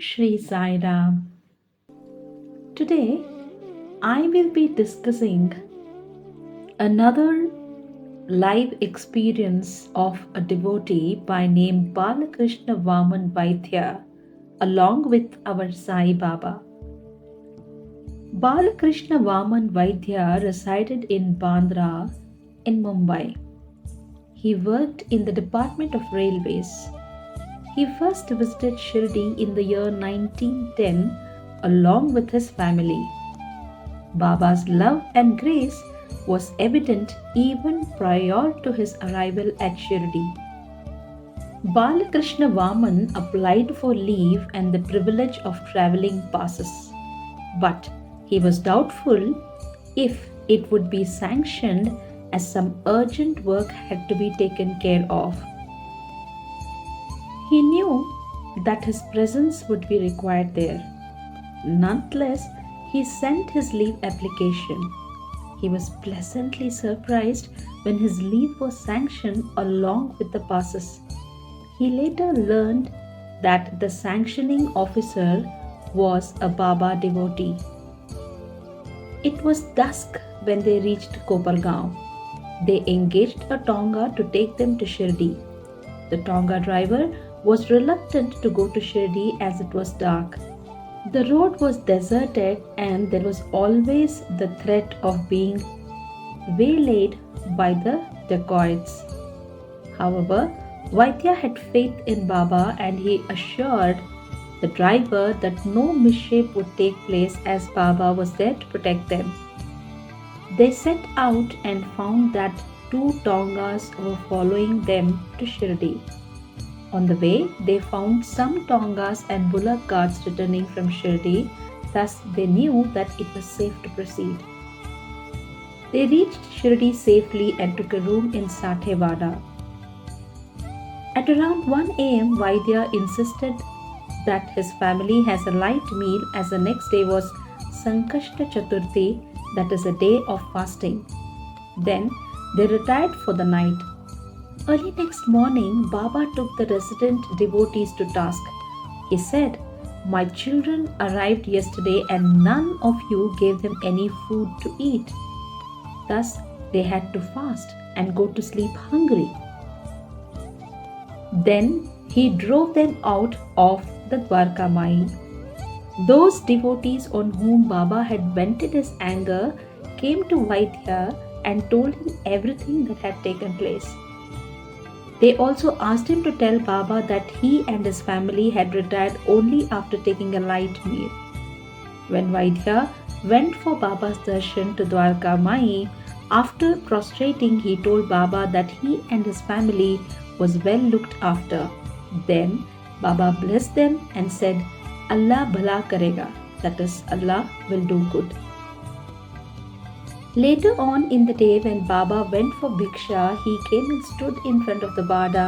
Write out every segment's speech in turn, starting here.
Shri Sai Ram. Today I will be discussing another live experience of a devotee by name Balakrishna Vaman Vaidya along with our Sai Baba. Balakrishna Vaman Vaidya resided in Bandra in Mumbai. He worked in the Department of Railways. He first visited Shirdi in the year 1910 along with his family. Baba's love and grace was evident even prior to his arrival at Shirdi. Balakrishna Vaman applied for leave and the privilege of travelling passes, but he was doubtful if it would be sanctioned as some urgent work had to be taken care of. He knew that his presence would be required there. Nonetheless, he sent his leave application. He was pleasantly surprised when his leave was sanctioned along with the passes. He later learned that the sanctioning officer was a Baba devotee. It was dusk when they reached Kopargaon. They engaged a Tonga to take them to Shirdi. The Tonga driver was reluctant to go to Shirdi as it was dark. The road was deserted and there was always the threat of being waylaid by the dacoits. However, Vaidya had faith in Baba and he assured the driver that no mishap would take place as Baba was there to protect them. They set out and found that two Tongas were following them to Shirdi. On the way, they found some Tongas and bullock carts returning from Shirdi, thus they knew that it was safe to proceed. They reached Shirdi safely and took a room in Sathewada. At around 1 am, Vaidya insisted that his family has a light meal as the next day was Sankashta Chaturthi, that is a day of fasting. Then they retired for the night. Early next morning, Baba took the resident devotees to task. He said, "My children arrived yesterday and none of you gave them any food to eat. Thus, they had to fast and go to sleep hungry." Then he drove them out of the Dwarka Mai. Those devotees on whom Baba had vented his anger came to Vaidya and told him everything that had taken place. They also asked him to tell Baba that he and his family had retired only after taking a light meal. When Vaidya went for Baba's darshan to Dwarka Mai, after prostrating, he told Baba that he and his family was well looked after. Then Baba blessed them and said, "Allah bhala karega," that is, Allah will do good. Later on in the day, when Baba went for bhiksha, he came and stood in front of the Bada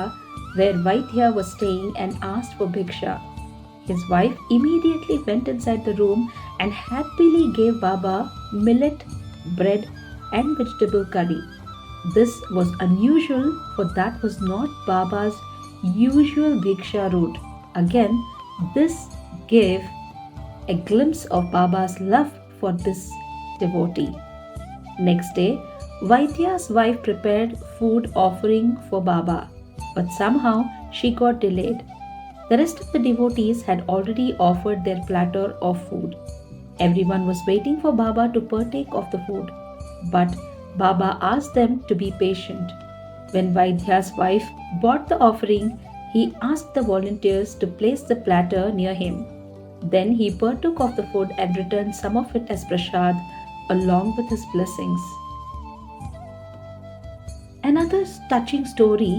where Vaidya was staying and asked for bhiksha. His wife immediately went inside the room and happily gave Baba millet, bread, and vegetable curry. This was unusual, for that was not Baba's usual bhiksha route. Again, this gave a glimpse of Baba's love for this devotee. Next day, Vaidya's wife prepared food offering for Baba, but somehow she got delayed. The rest of the devotees had already offered their platter of food. Everyone was waiting for Baba to partake of the food, but Baba asked them to be patient. When Vaidya's wife brought the offering, he asked the volunteers to place the platter near him. Then he partook of the food and returned some of it as prasad along with his blessings. Another touching story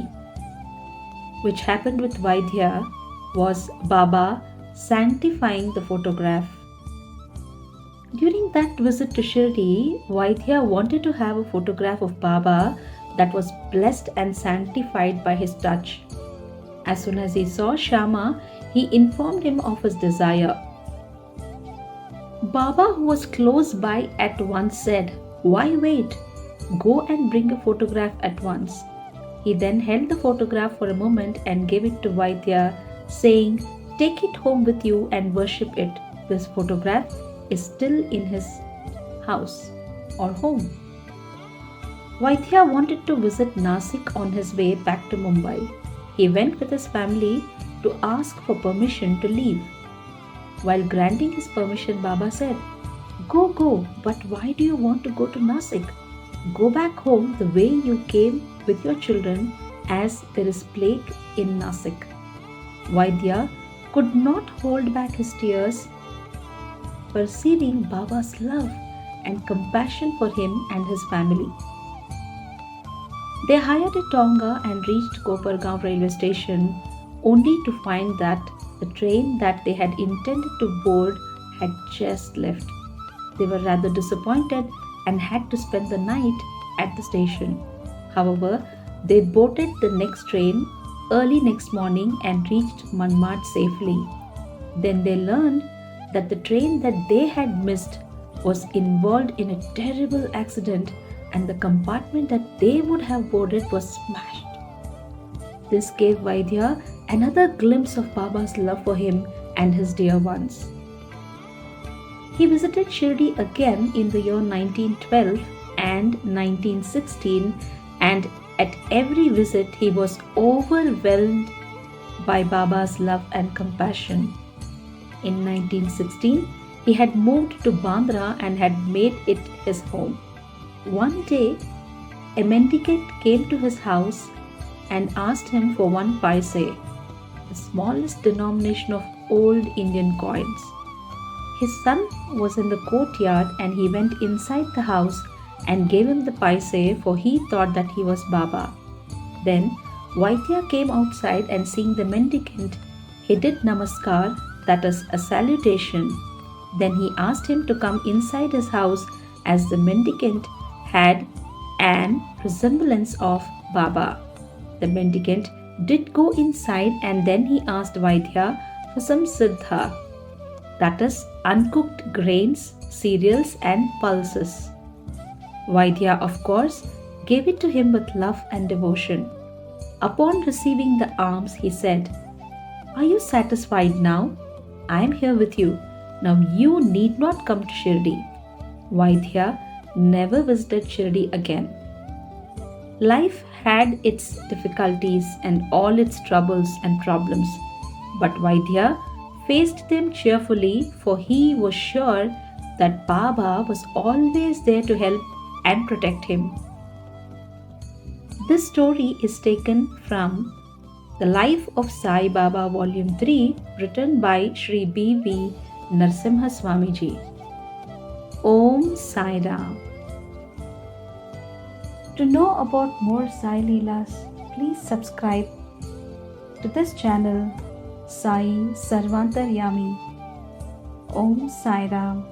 which happened with Vaidya was Baba sanctifying the photograph. During that visit to Shirdi, Vaidya wanted to have a photograph of Baba that was blessed and sanctified by his touch. As soon as he saw Shama, he informed him of his desire. Baba, who was close by, at once said, "Why wait? Go and bring a photograph at once." He then held the photograph for a moment and gave it to Vaidya, saying, Take it home with you and worship it. This photograph is still in his house or home. Vaidya wanted to visit Nasik on his way back to Mumbai. He went with his family to ask for permission to leave. While granting his permission, Baba said, "Go, go, but why do you want to go to Nasik? Go back home the way you came with your children, as there is plague in Nasik." Vaidya could not hold back his tears, perceiving Baba's love and compassion for him and his family. They hired a tonga and reached Kopargaon railway station, only to find that the train that they had intended to board had just left. They were rather disappointed and had to spend the night at the station. However, they boarded the next train early next morning and reached Manmad safely. Then they learned that the train that they had missed was involved in a terrible accident and the compartment that they would have boarded was smashed. This gave Vaidya another glimpse of Baba's love for him and his dear ones. He visited Shirdi again in the year 1912 and 1916, and at every visit he was overwhelmed by Baba's love and compassion. In 1916, he had moved to Bandra and had made it his home. One day, a mendicant came to his house and asked him for 1 paise, the smallest denomination of old Indian coins. His son was in the courtyard and he went inside the house and gave him the paise, for he thought that he was Baba. Then Vaidya came outside and seeing the mendicant, he did namaskar, that is a salutation. Then he asked him to come inside his house as the mendicant had an resemblance of Baba. The mendicant did go inside and then he asked Vaidya for some siddha, that is uncooked grains, cereals and pulses. Vaidya, of course, gave it to him with love and devotion. Upon receiving the alms, he said, "Are you satisfied now? I am here with you. Now you need not come to Shirdi." Vaidya never visited Shirdi again. Life had its difficulties and all its troubles and problems, but Vaidya faced them cheerfully, for he was sure that Baba was always there to help and protect him. This story is taken from The Life of Sai Baba Volume 3, written by Sri B.V. Narasimha Swamiji. Om Sai Ram. To know about more Sai Leelas, please subscribe to this channel, Sai Sarvantaryami. Om Sai Ram.